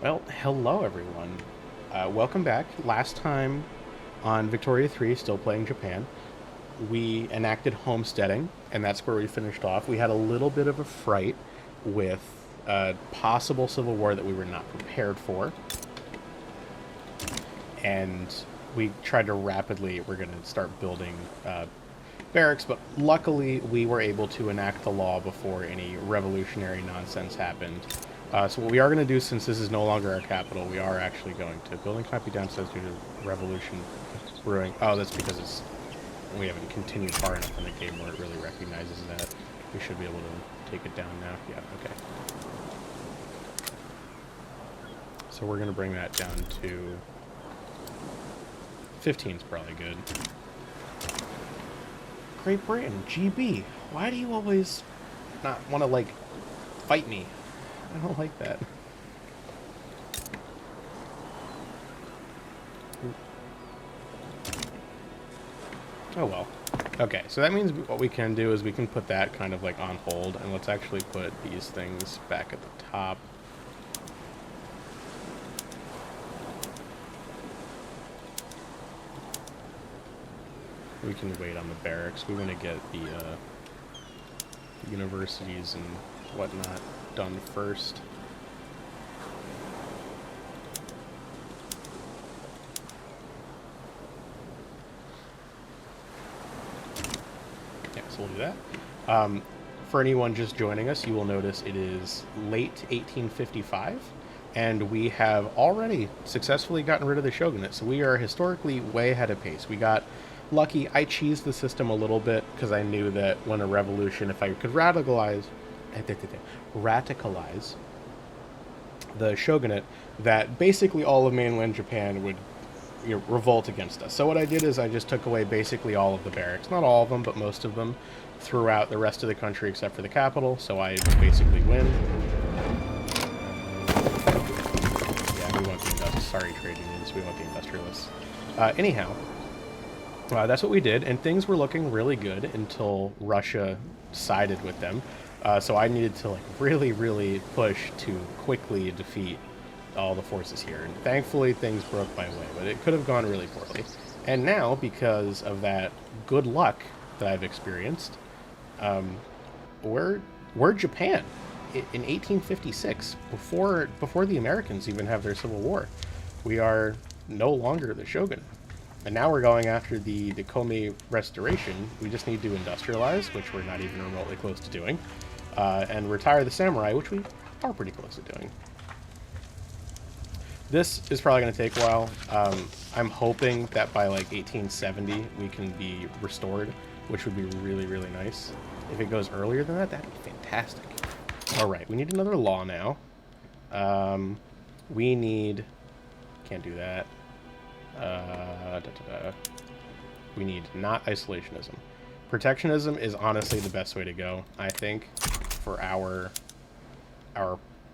Well, hello everyone. Welcome back. Last time on Victoria 3, still playing Japan, we enacted homesteading, and that's where we finished off. We had a little bit of a fright with a possible civil war that we were not prepared for, and we tried to we're going to start building barracks, but luckily we were able to enact the law before any revolutionary nonsense happened. So what we are going to do, since this is no longer our capital, we are actually going to building cannot be downstairs due to revolution brewing. Oh, that's because we haven't continued far enough in the game where it really recognizes that. We should be able to take it down now. Yeah, okay. So we're going to bring that down to 15 is probably good. Great Britain, GB. Why do you always not want to, like, fight me? I don't like that. Oh well. Okay, so that means what we can do is we can put that kind of like on hold, and let's actually put these things back at the top. We can wait on the barracks. We want to get the universities and whatnot done first. Yeah, so we'll do that. For anyone just joining us, you will notice it is late 1855, and we have already successfully gotten rid of the shogunate, so we are historically way ahead of pace. We got lucky. I cheesed the system a little bit because I knew that when a revolution, if I could radicalize the shogunate, that basically all of mainland Japan would revolt against us. So what I did is I just took away basically all of the barracks, not all of them, but most of them, throughout the rest of the country except for the capital. So I basically win. Yeah, we want the industrialists. Sorry, trade unions. We want the industrialists. Anyhow, that's what we did, and things were looking really good until Russia sided with them. So I needed to like really push to quickly defeat all the forces here, and thankfully things broke my way, but it could have gone really poorly. And now, because of that good luck that I've experienced, we're Japan in 1856, before the Americans even have their civil war. We are no longer the shogun. And now we're going after the Komi restoration. We just need to industrialize, which we're not even remotely close to doing, and retire the samurai, which we are pretty close to doing. This is probably going to take a while. I'm hoping that by like 1870 we can be restored, which would be really nice. If it goes earlier than that, that'd be fantastic. All right, we need another law now. We need... Can't do that. We need not isolationism. Protectionism is honestly the best way to go, I think, for our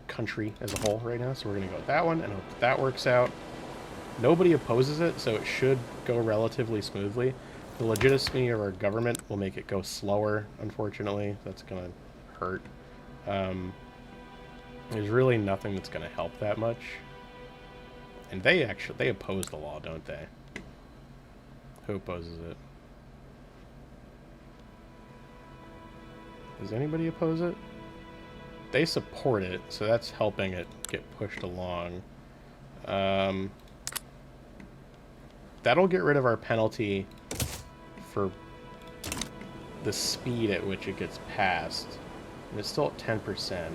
country as a whole right now. So we're going to go with that one and hope that works out. Nobody opposes it, so it should go relatively smoothly. The legitimacy of our government will make it go slower, unfortunately. That's going to hurt. There's really nothing that's going to help that much. And they oppose the law, don't they? Who opposes it? Does anybody oppose it? They support it, so that's helping it get pushed along. That'll get rid of our penalty for the speed at which it gets passed. And it's still at 10%.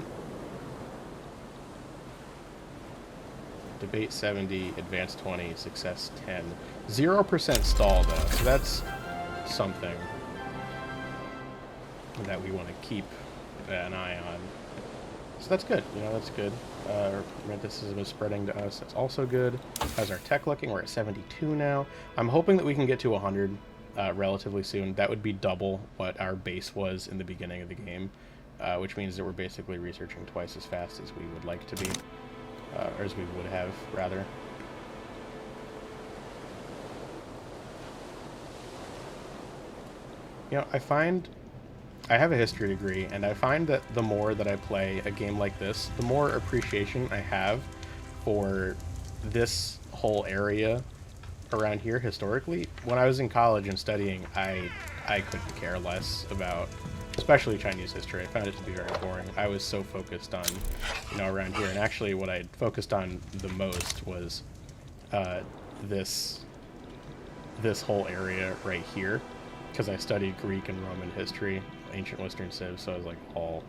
Debate 70, advance 20, success 10. 0% stall, though, so that's something that we want to keep an eye on. So that's good, that's good. Romanticism is spreading to us, that's also good. How's our tech looking? We're at 72 now. I'm hoping that we can get to 100 relatively soon. That would be double what our base was in the beginning of the game, which means that we're basically researching twice as fast as we would like to be. Or as we would have, rather. I have a history degree, and I find that the more that I play a game like this, the more appreciation I have for this whole area around here historically. When I was in college and studying, I couldn't care less about, especially Chinese history. I found it to be very boring. I was so focused on, around here. And actually what I focused on the most was this whole area right here, because I studied Greek and Roman history, ancient Western Civ, so I was like all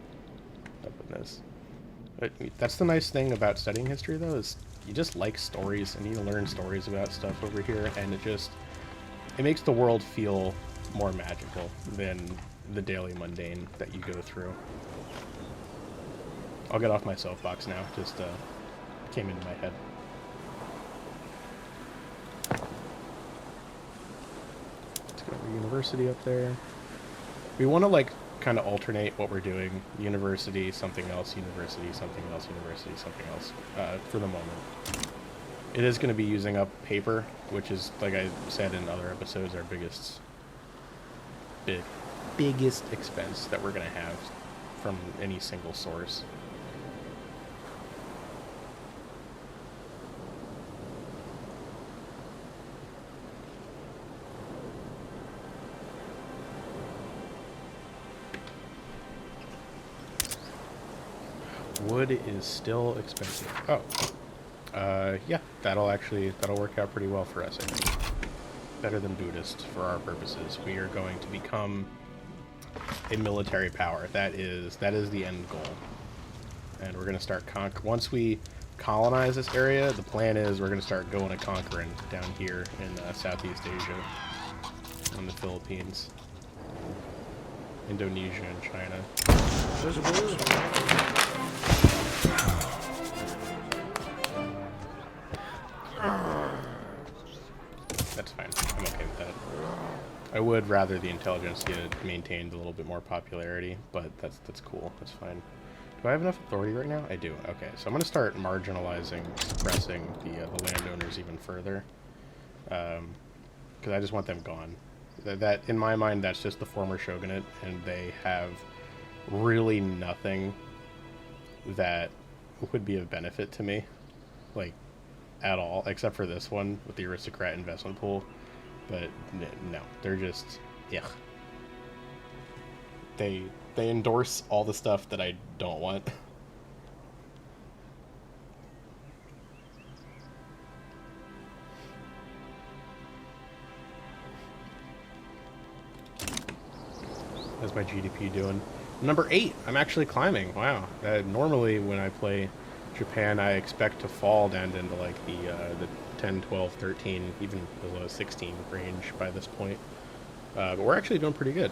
up in this. But that's the nice thing about studying history, though, is you just like stories, and you learn stories about stuff over here, and it makes the world feel more magical than the daily mundane that you go through. I'll get off my soapbox now, just came into my head. Let's go to university up there. We want to, like, kind of alternate what we're doing. University, something else, university, something else, university, something else, for the moment. It is going to be using up paper, which is, like I said in other episodes, our biggest expense that we're going to have from any single source. Wood is still expensive. Oh. Yeah, that'll work out pretty well for us, I think. Better than Buddhist for our purposes. We are going to become a military power. That is the end goal. And we're going to start once we colonize this area, the plan is we're going to start going and conquering down here in Southeast Asia, on the Philippines, Indonesia, and China. That's fine. I'm okay with that. I would rather the intelligence get maintained a little bit more popularity, but that's cool. That's fine. Do I have enough authority right now? I do. Okay, so I'm going to start marginalizing, suppressing the landowners even further, because I just want them gone. That, in my mind, that's just the former shogunate, and they have really nothing that would be of benefit to me, like, at all, except for this one with the aristocrat investment pool. But no, they're just, yeah. They endorse all the stuff that I don't want. How's my GDP doing? Number 8. I'm actually climbing. Wow. Normally when I play Japan, I expect to fall down into like the 10, 12, 13, even as low as 16 range by this point. But we're actually doing pretty good.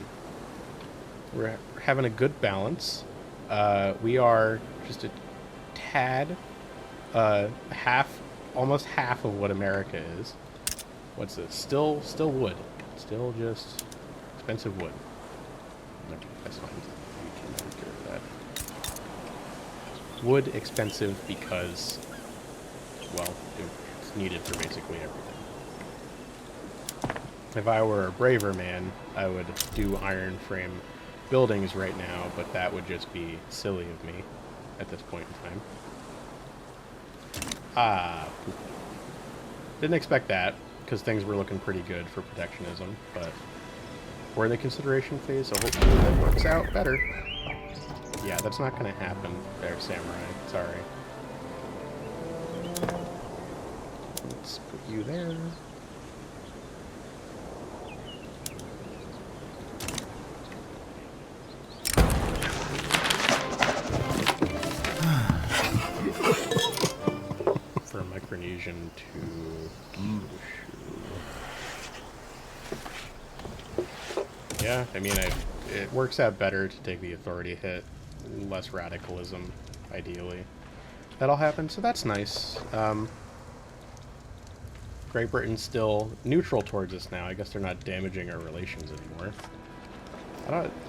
We're having a good balance. We are just a tad, almost half of what America is. What's this? Still wood. Still just expensive wood. Okay, that's fine. We can take care of that. Wood expensive because, well, it's needed for basically everything. If I were a braver man, I would do iron frame buildings right now, but that would just be silly of me at this point in time. Didn't expect that, because things were looking pretty good for protectionism, but we're in the consideration phase, so hopefully that works out better. Yeah, that's not going to happen there, Samurai. Sorry. Let's put you there. For Micronesian to yeah, I mean, it works out better to take the authority hit, less radicalism, ideally. That'll happen, so that's nice. Great Britain's still neutral towards us now. I guess they're not damaging our relations anymore.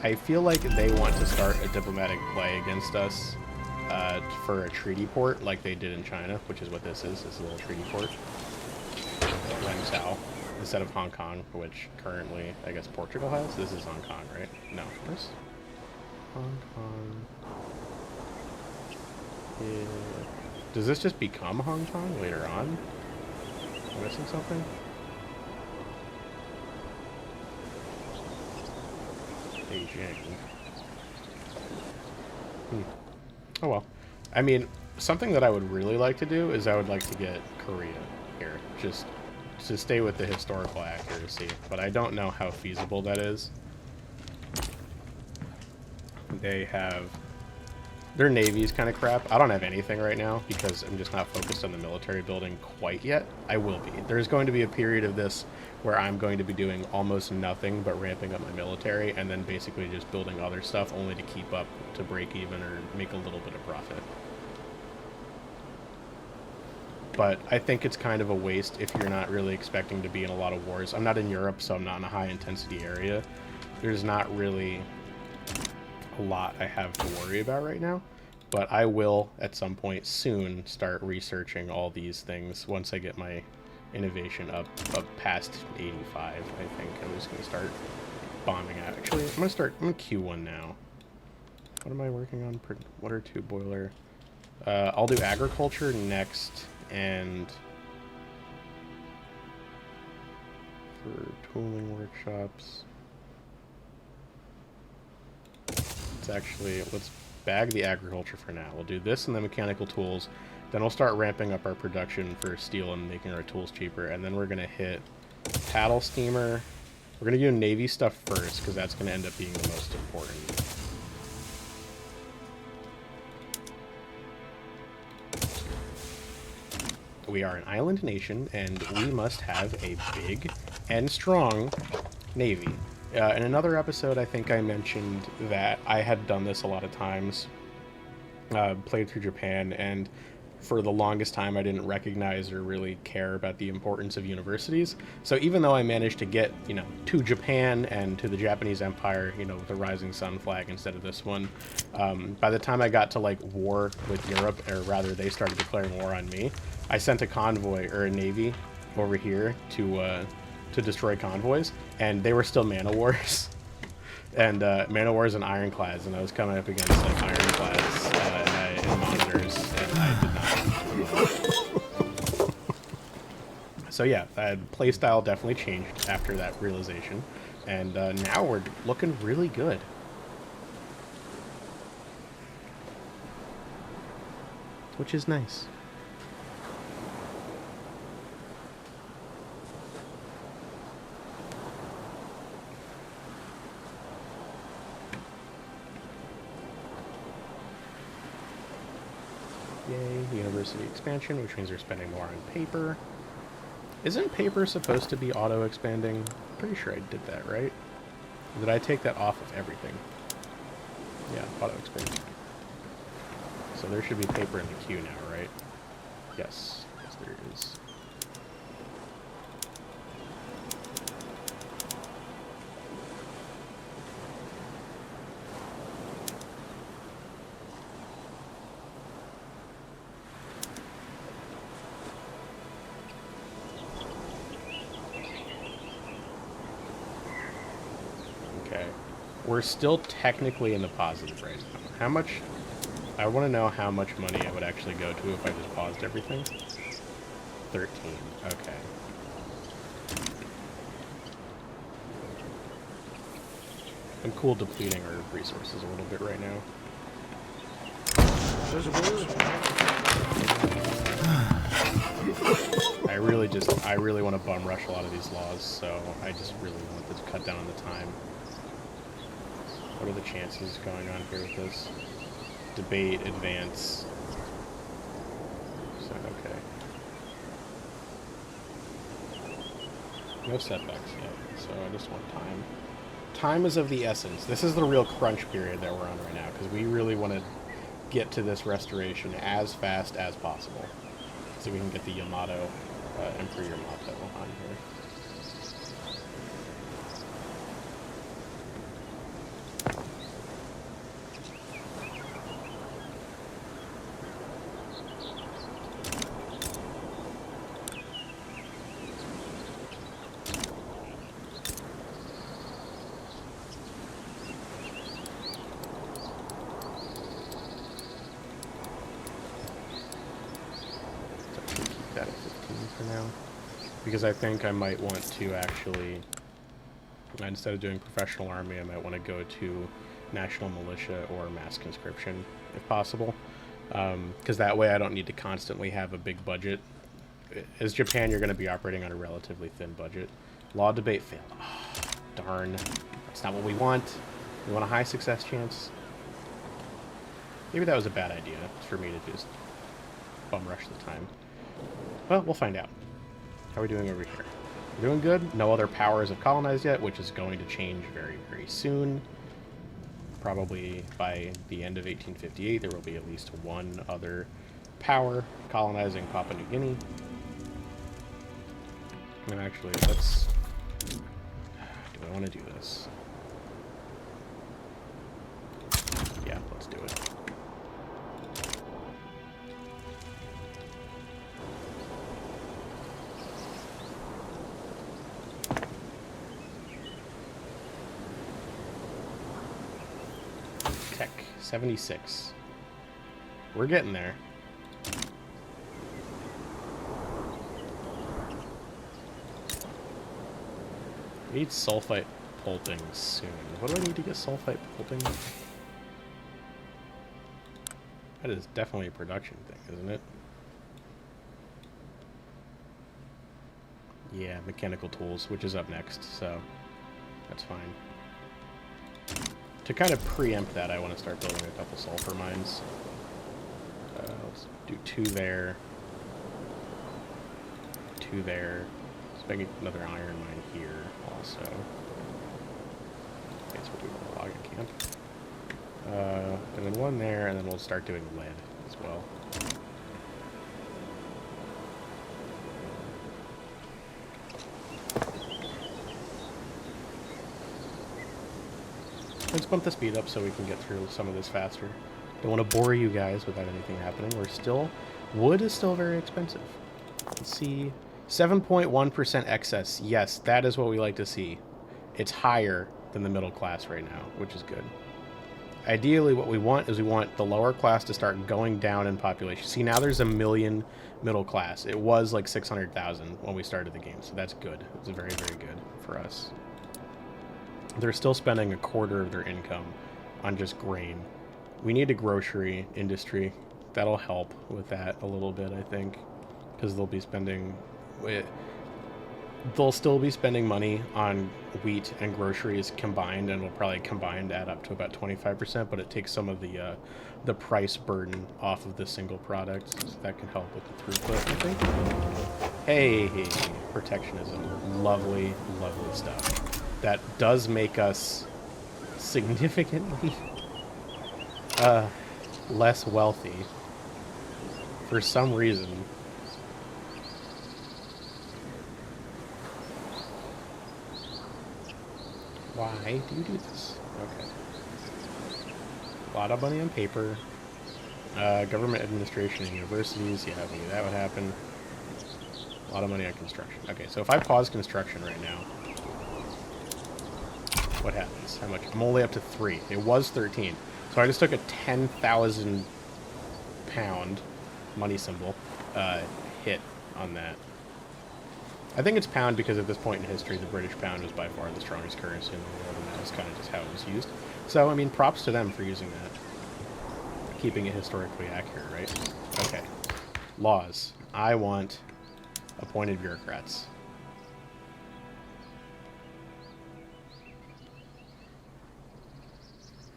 I feel like they want to start a diplomatic play against us for a treaty port, like they did in China, which is what this is. It's a little treaty port. Langzhou, instead of Hong Kong, which currently, I guess, Portugal has. This is Hong Kong, right? No, where's Hong Kong? Yeah. Does this just become Hong Kong later on? Am I missing something? Beijing. Oh well. I mean, something that I would really like to do is I would like to get Korea here, just to stay with the historical accuracy, but I don't know how feasible that is. They have... Their navy's kind of crap. I don't have anything right now because I'm just not focused on the military building quite yet. I will be. There's going to be a period of this where I'm going to be doing almost nothing but ramping up my military and then basically just building other stuff only to keep up to break even or make a little bit of profit. But I think it's kind of a waste if you're not really expecting to be in a lot of wars. I'm not in Europe, so I'm not in a high-intensity area. There's not really a lot I have to worry about right now, but I will at some point soon start researching all these things once I get my innovation up past 85. I think I'm just gonna start bombing out. Actually, I'm gonna Q1 now. What am I working on? Water tube boiler. I'll do agriculture next, and for tooling workshops. Let's bag the agriculture for now. We'll do this and the mechanical tools, then we'll start ramping up our production for steel and making our tools cheaper, and then we're gonna hit paddle steamer. We're gonna do navy stuff first because that's gonna end up being the most important. We are an island nation and we must have a big and strong navy. In another episode, I think I mentioned that I had done this a lot of times, played through Japan, and for the longest time I didn't recognize or really care about the importance of universities. So even though I managed to get, to Japan and to the Japanese Empire, with the Rising Sun flag instead of this one, by the time I got to, war with Europe, or rather they started declaring war on me, I sent a convoy, or a navy, over here to destroy convoys, and they were still man-o-wars. And man-o-wars and ironclads, and I was coming up against ironclads and monitors, and I did not. So yeah, playstyle definitely changed after that realization, and now we're looking really good. Which is nice. Yay, university expansion, which means they're spending more on paper. Isn't paper supposed to be auto-expanding? Pretty sure I did that, right? Or did I take that off of everything? Yeah, auto-expanding. So there should be paper in the queue now, right? Yes, there is. We're still technically in the positive right now. How much... I want to know how much money it would actually go to if I just paused everything. 13. Okay. I'm cool depleting our resources a little bit right now. I really want to bum rush a lot of these laws, so I just really want to cut down on the time. What are the chances going on here with this? Debate, advance. So, okay. No setbacks yet, so I just want time. Time is of the essence. This is the real crunch period that we're on right now, because we really want to get to this restoration as fast as possible, so we can get the Yamato, Emperor Yamato on here. that at 15 for now. Because I think I might want to actually, instead of doing professional army, I might want to go to national militia or mass conscription, if possible. Because that way I don't need to constantly have a big budget. As Japan, you're going to be operating on a relatively thin budget. Law debate failed. Oh, darn. That's not what we want. We want a high success chance. Maybe that was a bad idea for me to just bum rush the time. Well, we'll find out. How are we doing over here? We're doing good. No other powers have colonized yet, which is going to change very, very soon. Probably by the end of 1858, there will be at least one other power colonizing Papua New Guinea. And actually, let's... Do I want to do this? Yeah, let's do it. Tech 76. We're getting there. We need sulfite pulping soon. What do I need to get sulfite pulping? That is definitely a production thing, isn't it? Yeah, mechanical tools, which is up next, so that's fine. To kind of preempt that, I want to start building a couple sulfur mines. Let's do 2 there. 2 there. Let's make another iron mine here also. Okay, so we'll do a log camp. And then 1 there, and then we'll start doing lead as well. Let's bump the speed up so we can get through some of this faster. Don't want to bore you guys without anything happening. Wood is still very expensive. Let's see. 7.1% excess. Yes, that is what we like to see. It's higher than the middle class right now, which is good. Ideally, what we want is we want the lower class to start going down in population. See, now there's 1 million middle class. It was like 600,000 when we started the game, so that's good. It's very, very good for us. They're still spending 1/4 of their income on just grain. We need a grocery industry. That'll help with that a little bit, I think, because they'll be spending... They'll still be spending money on wheat and groceries combined, and will probably combined add up to about 25%, but it takes some of the price burden off of the single product, so that can help with the throughput, I think. Hey, protectionism. Lovely, lovely stuff. That does make us significantly less wealthy for some reason. Why do you do this? Okay. A lot of money on paper. Government administration and universities. Yeah, I knew that would happen. A lot of money on construction. Okay, so if I pause construction right now, what happens? How much? I'm only up to 3. It was 13. So I just took a 10,000 pound money symbol hit on that. I think it's pound because at this point in history, the British pound was by far the strongest currency in the world, and that was kind of just how it was used. So, I mean, props to them for using that. Keeping it historically accurate, right? Okay. Laws. I want appointed bureaucrats.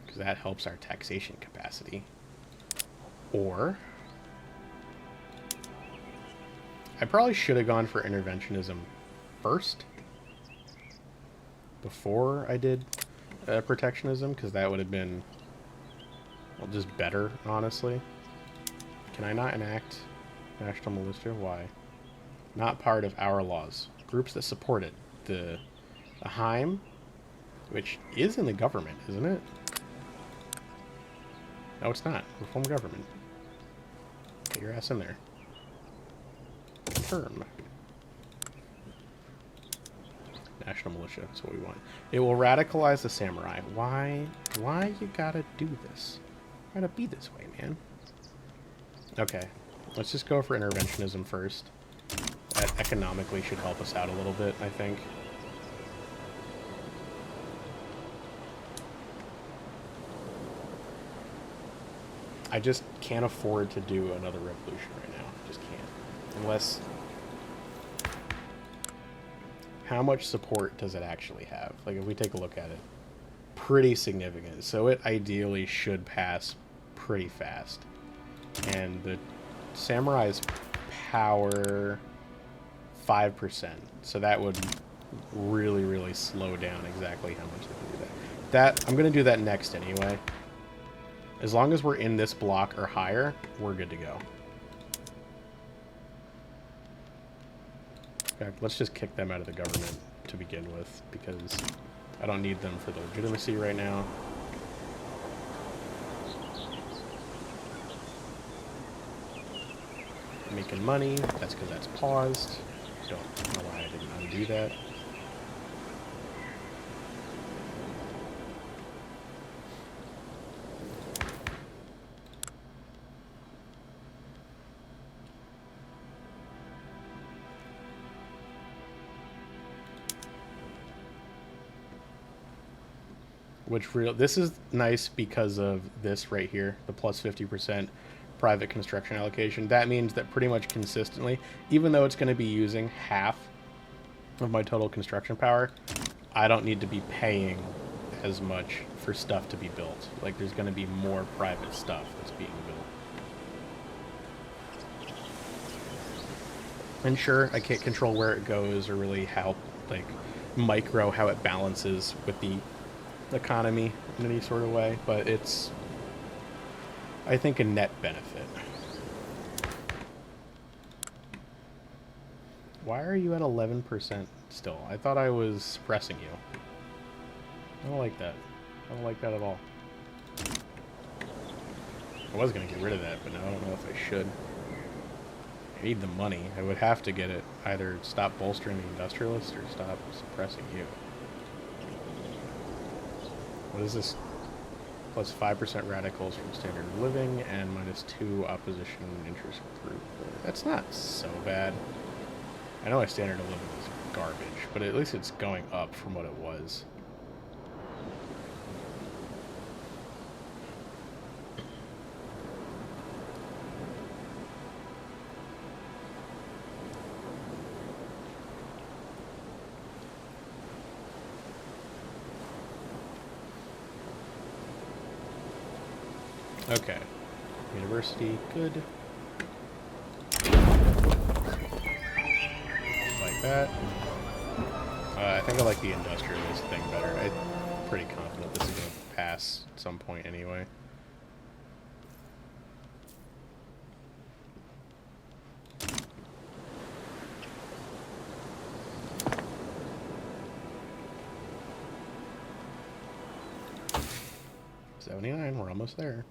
Because that helps our taxation capacity. Or... I probably should have gone for interventionism first. Before I did protectionism, because that would have been, well, just better, honestly. Can I not enact national militia? Why? Not part of our laws. Groups that support it. The Heim, which is in the government, isn't it? No, it's not. Reform government. Get your ass in there. Term. National militia, that's what we want. It will radicalize the samurai. Why you gotta do this? Why gotta be this way, man? Okay, let's just go for interventionism first. That economically should help us out a little bit, I think. I just can't afford to do another revolution right now. Just can't. Unless... How much support does it actually have? Like, if we take a look at it, pretty significant. So it ideally should pass pretty fast. And the Samurai's power 5%. So that would really, really slow down exactly how much they can do that. I'm going to do that next anyway. As long as we're in this block or higher, we're good to go. In fact, let's just kick them out of the government to begin with, because I don't need them for the legitimacy right now. Making money, that's because that's paused. Don't know why I didn't undo that. This is nice because of this right here, the plus 50% private construction allocation. That means that pretty much consistently, even though it's going to be using half of my total construction power, I don't need to be paying as much for stuff to be built. Like, there's going to be more private stuff that's being built. And sure, I can't control where it goes or really how, like, how it balances with the economy in any sort of way, but it's, I think, a net benefit. Why are you at 11% still? I thought I was suppressing you. I don't like that. I don't like that at all. I was going to get rid of that, but now I don't know if I should. I need the money. I would have to get it. Either stop bolstering the industrialists or stop suppressing you. What is this? Plus 5% radicals from standard of living and minus 2 opposition interest group. That's not so bad. I know my standard of living is garbage, but at least it's going up from what it was. Okay. University, good. Like that. I think I like the industrialist thing better. I'm pretty confident this is going to pass at some point anyway. $79, we're almost there.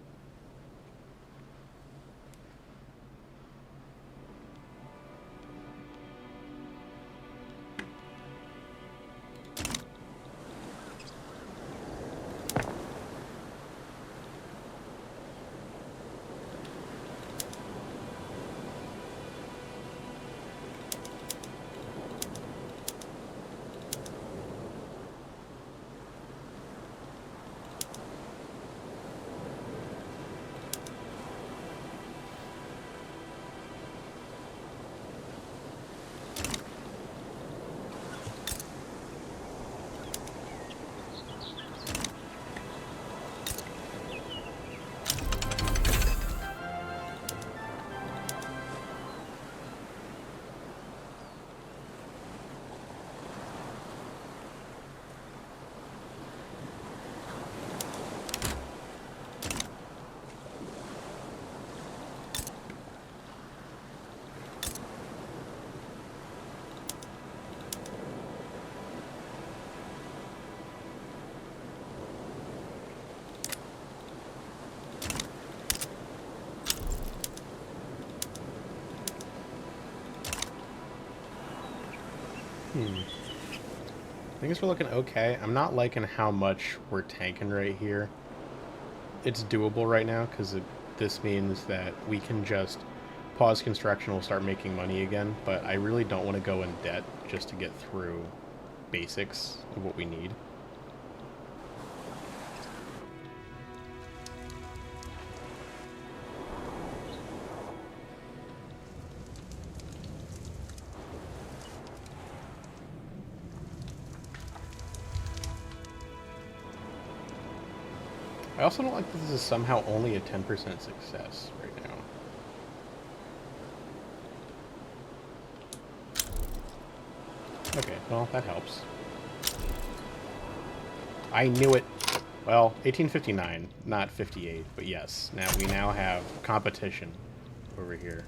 I guess we're looking okay. I'm not liking how much we're tanking right here. It's doable right now because this means that we can just pause construction, we'll start making money again, but I really don't want to go in debt just to get through basics of what we need. I also don't like that this is somehow only a 10% success right now. Okay, well, that helps. I knew it. Well, 1859, not 58, but yes. Now we now have competition over here.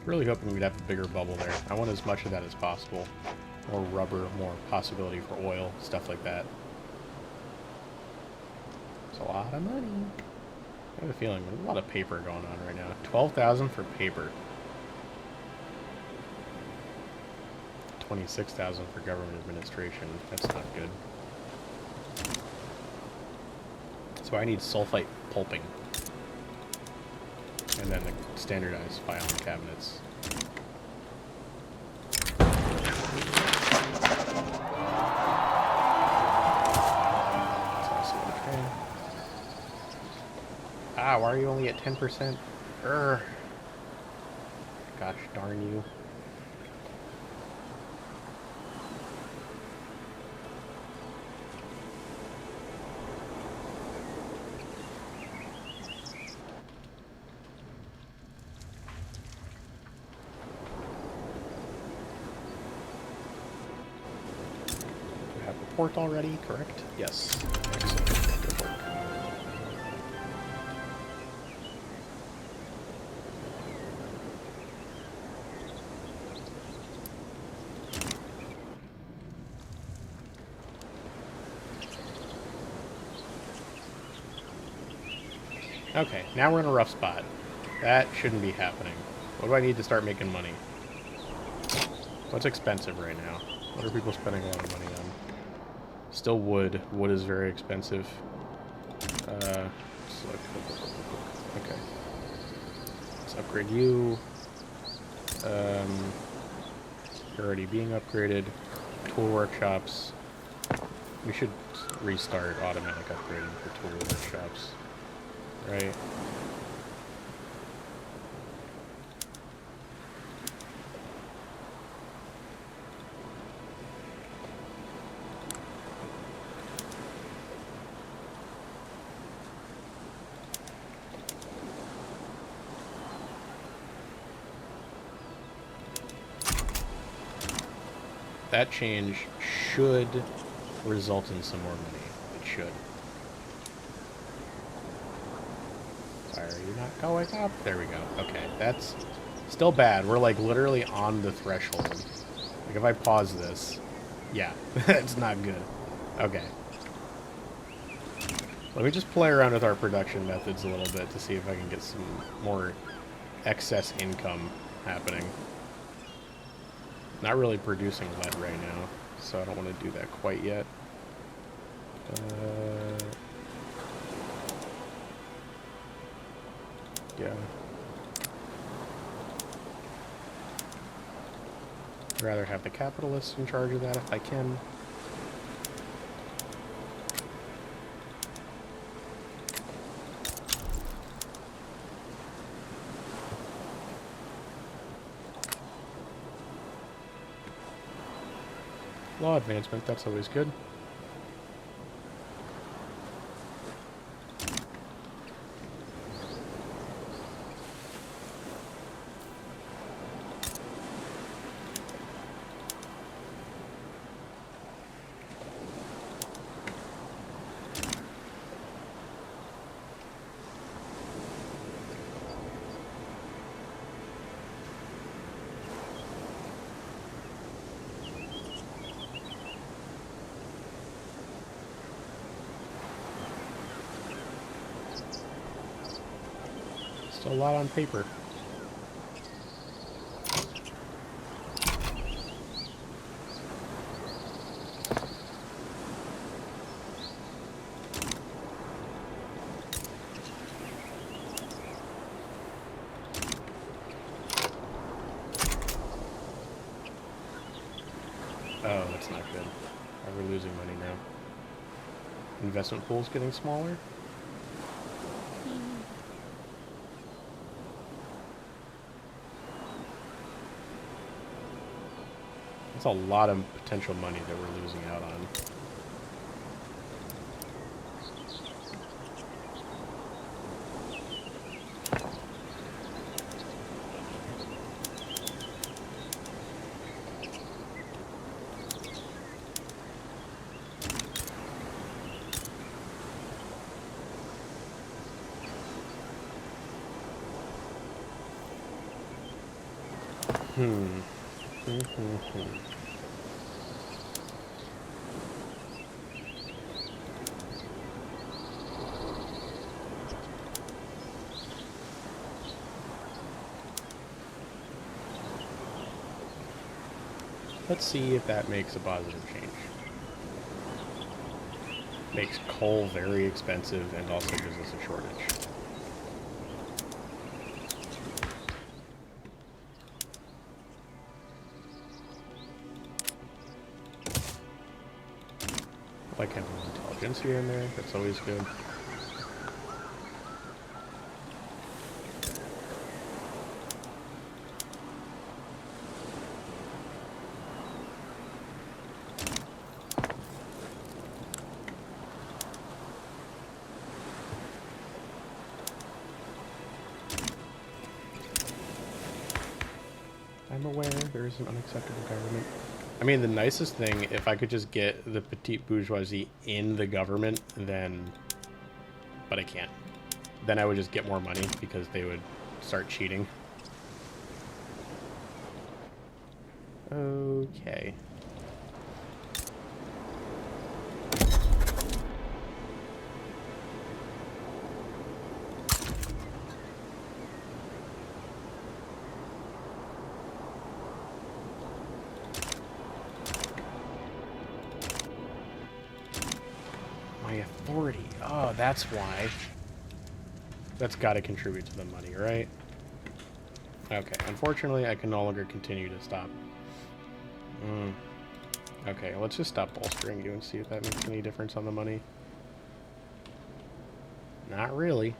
Really hoping we'd have a bigger bubble there. I want as much of that as possible. More rubber, more possibility for oil, stuff like that. It's a lot of money. I have a feeling there's a lot of paper going on right now. 12,000 for paper. 26,000 for government administration. That's not good. So I need sulfite pulping. And then the standardized filing cabinets. That's also okay. Ah, why are you only at 10%? Urgh. Gosh darn you. Port already, correct? Yes. Excellent. Good work. Okay, now we're in a rough spot. That shouldn't be happening. What do I need to start making money? What's expensive right now? What are people spending a lot of money on? Still wood. Wood is very expensive. Okay. Let's upgrade you. You're already being upgraded. Tool workshops. We should restart automatic upgrading for tool workshops. Right? That change should result in some more money. It should. Why are you not going up? There we go. Okay, that's still bad. We're like literally on the threshold. Like if I pause this, yeah, it's not good. Okay. Let me just play around with our production methods a little bit to see if I can get some more excess income happening. Not really producing lead right now, so I don't want to do that quite yet. Yeah. I'd rather have the capitalists in charge of that if I can. Law advancement, that's always good. a lot on paper. Oh, that's not good. We're losing money now. Investment pool's getting smaller. That's a lot of potential money that we're losing out on. Let's see if that makes a positive change. Makes coal very expensive and also gives us a shortage. I like having intelligence here and there. That's always good. I'm aware there is an unacceptable government. I mean, the nicest thing, if I could just get the petite bourgeoisie in the government, then... But I can't. Then I would just get more money because they would start cheating. Okay. Authority. Oh, that's why. That's got to contribute to the money, right? Okay. Unfortunately, I can no longer continue to stop. Okay, let's just stop bolstering you and see if that makes any difference on the money. Not really.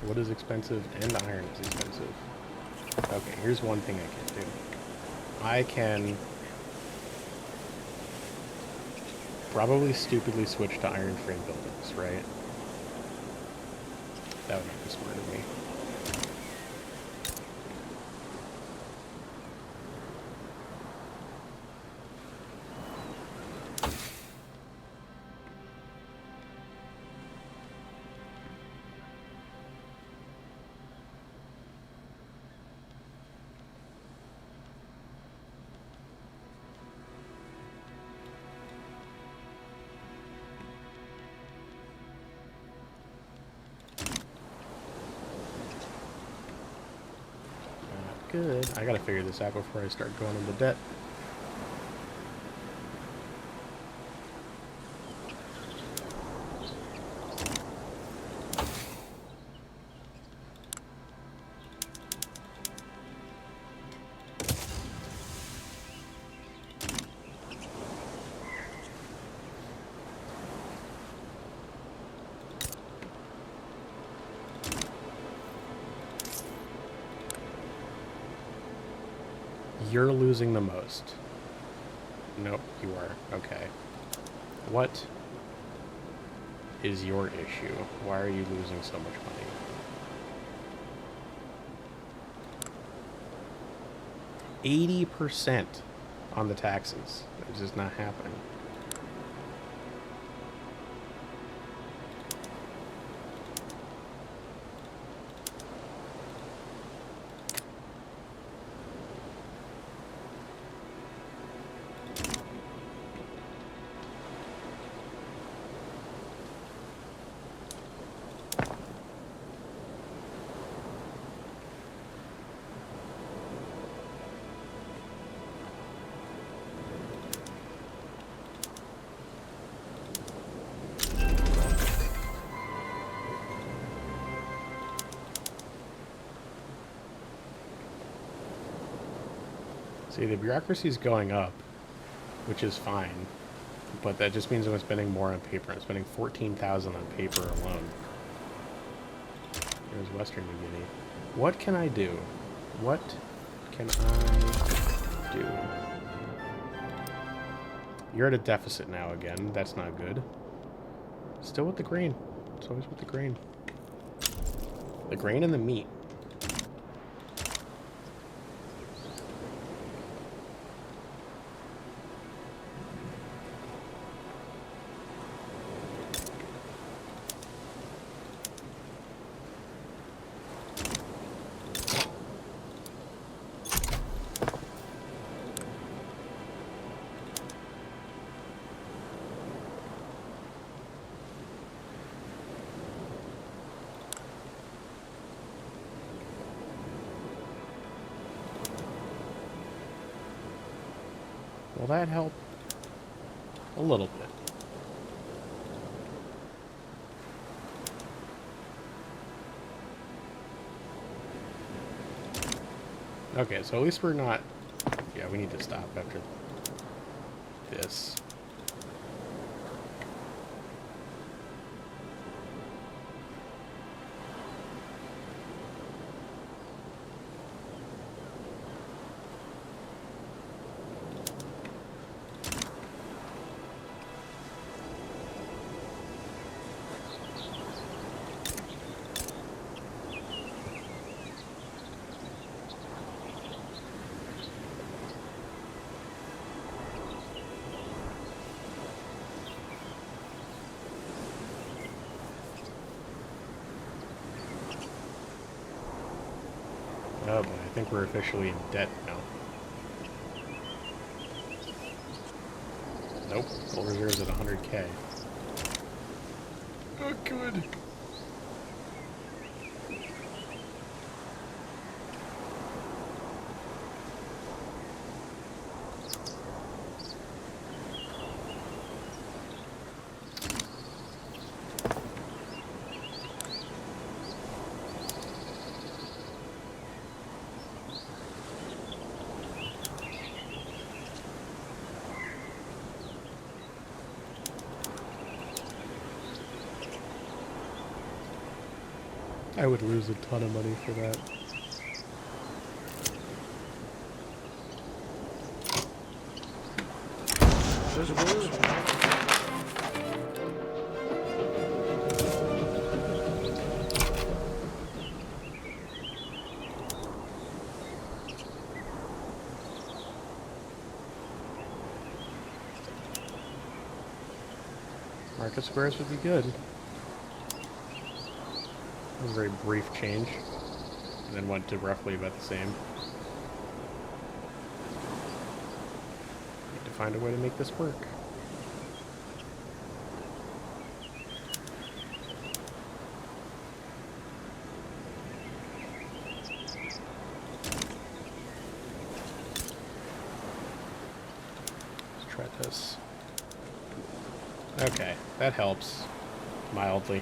Wood is expensive and iron is expensive. Okay, here's one thing I can do. I can probably stupidly switch to iron frame buildings, right? That would be smart of me. Good. I gotta figure this out before I start going into debt. You're losing the most. Nope, you are. Okay. What is your issue? Why are you losing so much money? $80% on the taxes. It's just not happening. See, the bureaucracy is going up, which is fine, but that just means I'm spending more on paper. I'm spending 14,000 on paper alone. Here's Western New Guinea. What can I do? What can I do? You're at a deficit now again. That's not good. Still with the grain. It's always with the grain. The grain and the meat. Will that help? A little bit. Okay, so at least we're not... Yeah, we need to stop after this. Oh boy, I think we're officially in debt now. Nope, gold reserves at 100k. Oh, good. I would lose a ton of money for that. Market squares would be good. A very brief change, and then went to roughly about the same. Need to find a way to make this work. Let's try this. Okay, that helps mildly.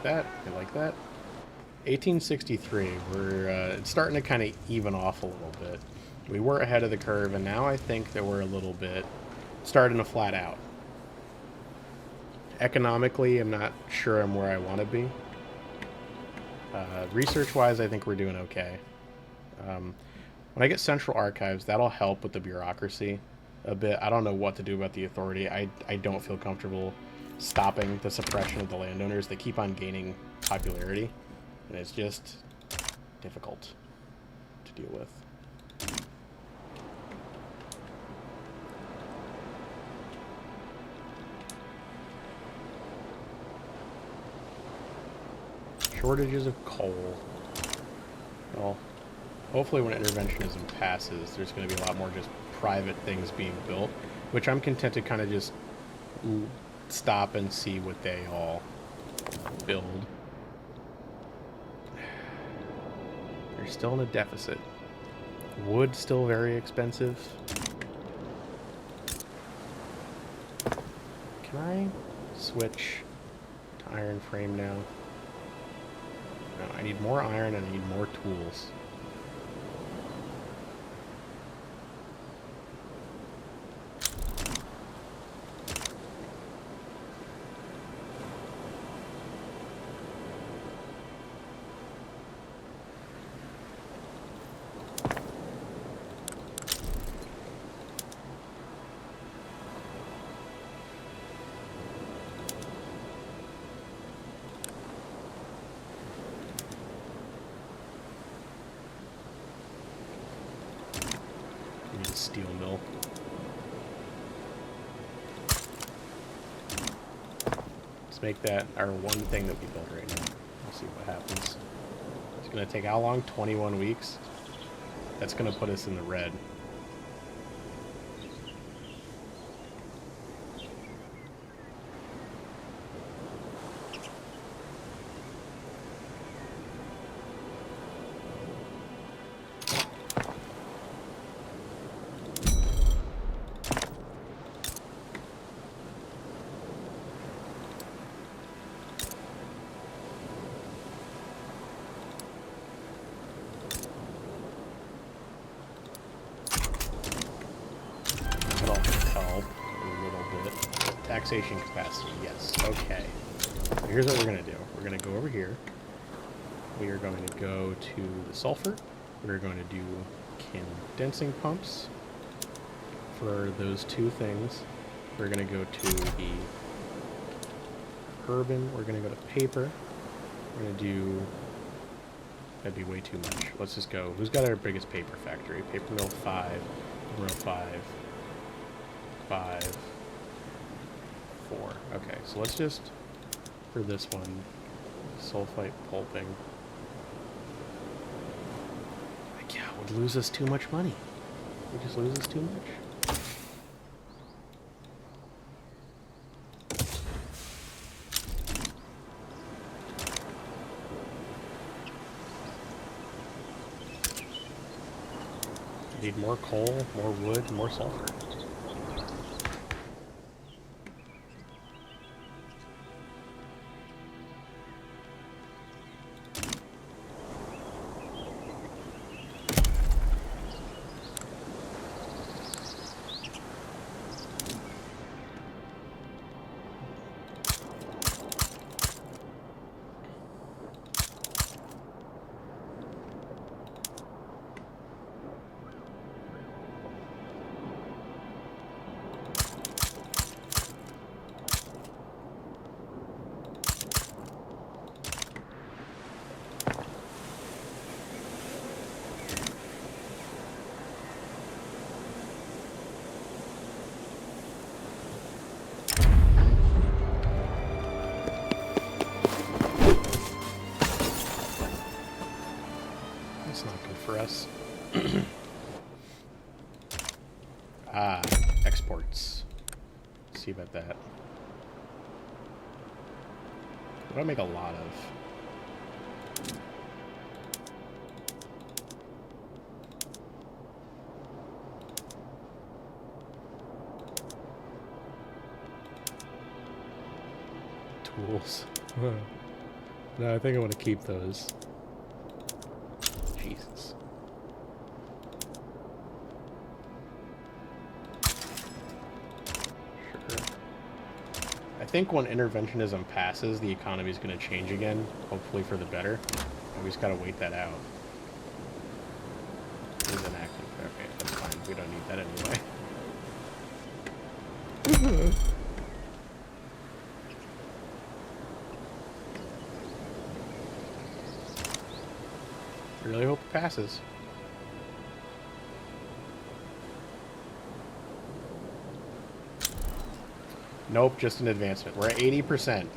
That. I like that. 1863. We're it's starting to kind of even off a little bit. We were ahead of the curve, and now I think that we're a little bit starting to flat out. Economically, I'm not sure I'm where I want to be. Research-wise, I think we're doing okay. When I get Central Archives, that'll help with the bureaucracy a bit. I don't know what to do about the authority. I don't feel comfortable stopping the suppression of the landowners. They keep on gaining popularity, and it's just difficult to deal with. Shortages of coal. Well, hopefully when interventionism passes, there's going to be a lot more just private things being built, which I'm content to kind of just stop and see what they all build. They're still in a deficit. Wood still very expensive. Can I switch to iron frame now? No, I need more iron and I need more tools. Steel mill. Let's make that our one thing that we build right now. We'll see what happens. It's going to take how long? 21 weeks? That's going to put us in the red. Taxation capacity, yes. Okay. So here's what we're going to do. We're going to go over here. We are going to go to the sulfur. We're going to do condensing pumps for those two things. We're going to go to the urban. We're going to go to paper. We're going to do... That'd be way too much. Let's just go. Who's got our biggest paper factory? Paper mill 5. Paper mill 5. 5. 4. Okay, so let's just, for this one, sulfite pulping. Like, yeah, it would lose us too much money. It just loses too much. Need more coal, more wood, more sulfur. For us. Exports. Let's see about that. What do I make a lot of? Tools. No, I think I want to keep those. Jesus. Sure. I think when interventionism passes, the economy is going to change again, hopefully for the better. And we just got to wait that out. Is inactive. Okay, that's fine. We don't need that anyway. Really hope it passes. Nope, just an advancement. We're at 80%.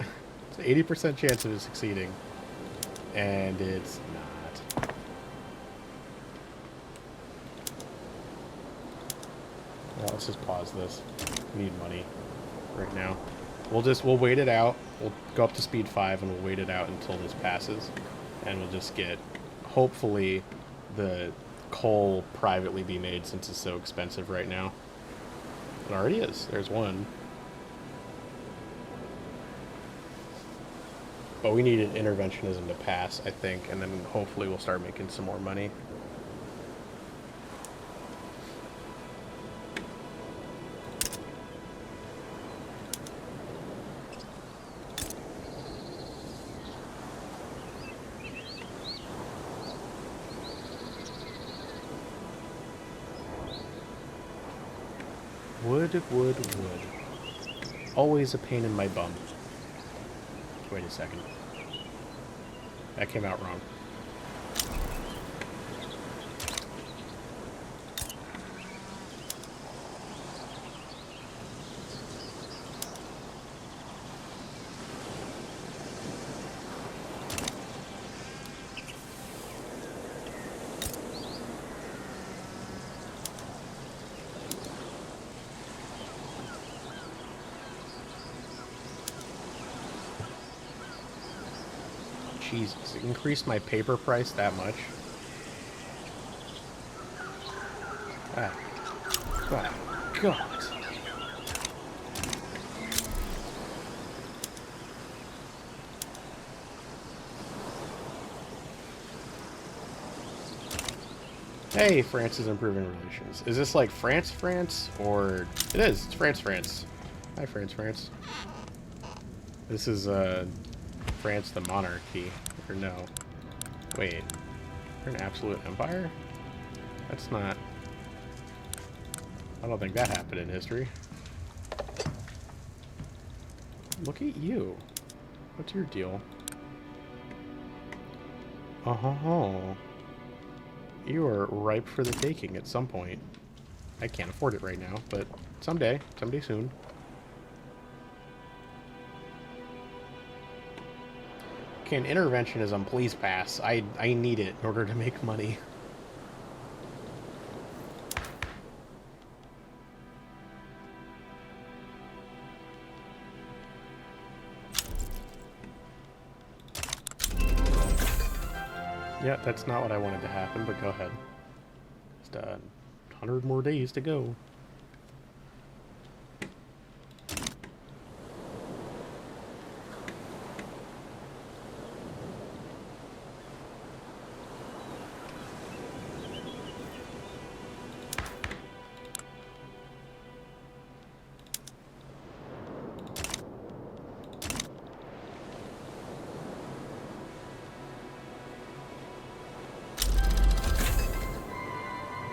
It's an 80% chance of it succeeding. And it's not. let's just pause this. We need money right now. We'll wait it out. We'll go up to speed 5 and we'll wait it out until this passes. And we'll just get, hopefully, the coal privately be made since it's so expensive right now. It already is. There's one. But we needed interventionism to pass, I think, and then hopefully we'll start making some more money. Wood. Always a pain in my bum. Wait a second. That came out wrong. Jesus, it increased my paper price that much. Ah. Oh, God. Hey, France is improving relations. Is this like France, or... It is, it's France. Hi, France. This is, France the monarchy, or no? Wait, we're an absolute empire? That's not... I don't think that happened in history. Look at you. What's your deal? Oh, you are ripe for the taking at some point. I can't afford it right now, but someday soon. Can interventionism please pass? I need it in order to make money. Yeah, that's not what I wanted to happen, but go ahead. Just 100 more days to go.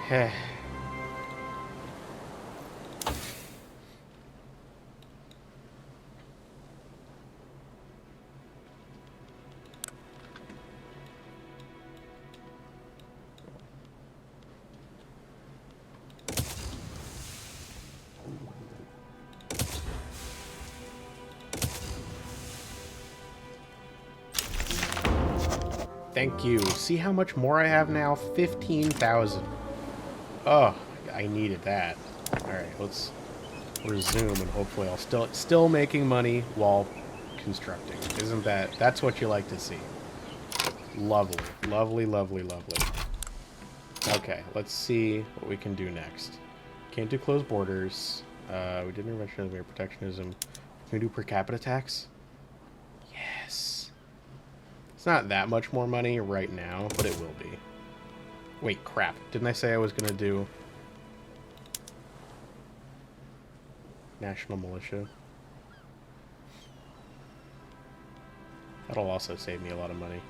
Heh. Thank you. See how much more I have now? 15,000. Oh, I needed that. Alright, let's resume and hopefully I'll still making money while constructing. Isn't that's what you like to see. Lovely. Okay, let's see what we can do next. Can't do closed borders. We did interventionism or protectionism. Can we do per capita tax? Yes. It's not that much more money right now, but it will be. Wait, crap. Didn't I say I was going to do National Militia? That'll also save me a lot of money.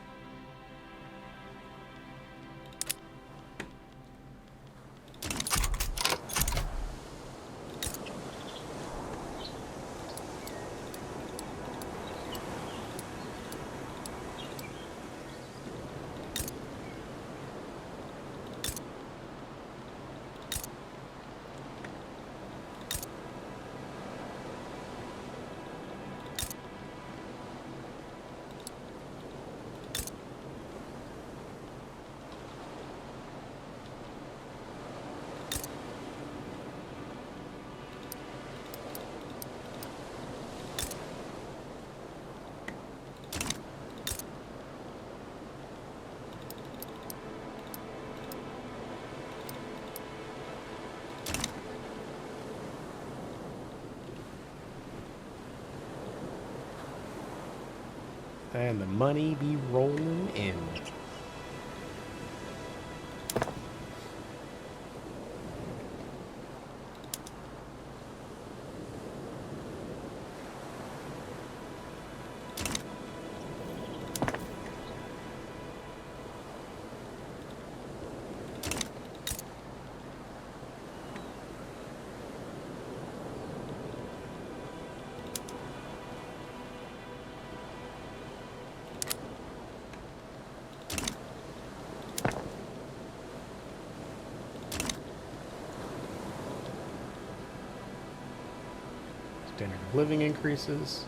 And the money be rolling in. Standard of living increases.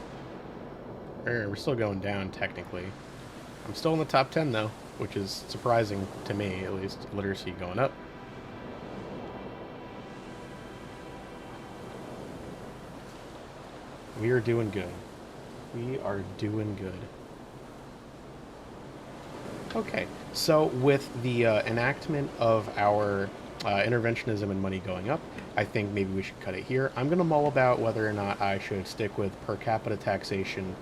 We're still going down, technically. I'm still in the top 10, though, which is surprising to me, at least. Literacy going up. We are doing good. We are doing good. Okay, so with the enactment of our interventionism and money going up, I think maybe we should cut it here. I'm going to mull about whether or not I should stick with per capita taxation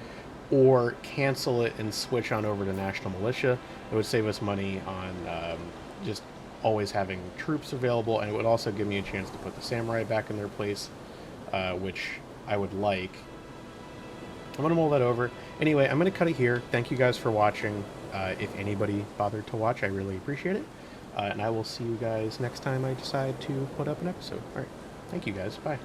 or cancel it and switch on over to national militia. It would save us money on just always having troops available, and it would also give me a chance to put the samurai back in their place, which I would like. I'm going to mull that over. Anyway, I'm going to cut it here. Thank you guys for watching. If anybody bothered to watch, I really appreciate it. And I will see you guys next time I decide to put up an episode. All right. Thank you guys. Bye.